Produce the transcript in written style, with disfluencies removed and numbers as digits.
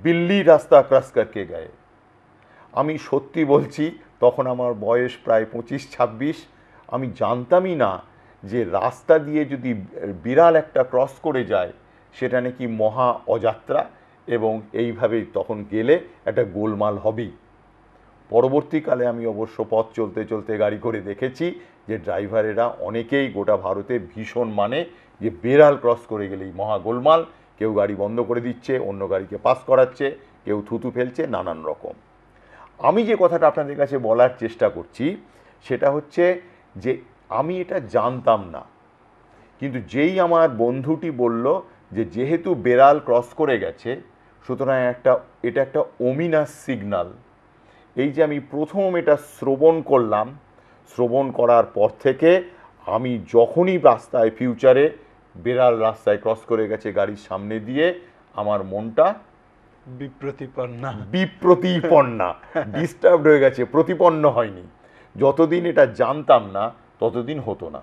बिल्ली रास्ता क्रॉस करके गए। আমি সত্যি বলছি, তখন আমার বয়স প্রায় 25-26। আমি জানতামই না যে রাস্তা দিয়ে যদি বিড়াল একটা ক্রস করে যায় সেটা নাকি মহা অযাত্রা, এবং এইভাবেই তখন গেলে একটা গোলমাল হবেই। পরবর্তীকালে আমি অবশ্য পথ চলতে চলতে গাড়ি করে দেখেছি যে ড্রাইভারেরা অনেকেই গোটা ভারতে ভীষণ মানে যে বেড়াল ক্রস করে গেলেই মহা গোলমাল, কেউ গাড়ি বন্ধ করে দিচ্ছে, অন্য গাড়িকে পাস করাচ্ছে, কেউ থুতু ফেলছে, নানান রকম। আমি যে কথাটা আপনাদের কাছে বলার চেষ্টা করছি সেটা হচ্ছে যে আমি এটা জানতাম না, কিন্তু যেই আমার বন্ধুটি বলল যে যেহেতু বেড়াল ক্রস করে গেছে সুতরাং এটা একটা ওমিনাস সিগন্যাল। এই যে আমি প্রথম এটা শ্রবণ করলাম, শ্রবণ করার পর থেকে আমি যখনই রাস্তায় ফিউচারে বেড়াল রাস্তায় ক্রস করে গেছে গাড়ির সামনে দিয়ে, আমার মনটা বিপ্রতিপন্না ডিস্টার্বড হয়ে গেছে, প্রতিপন্ন হয়নি। যতদিন এটা জানতাম না ততদিন হতো না।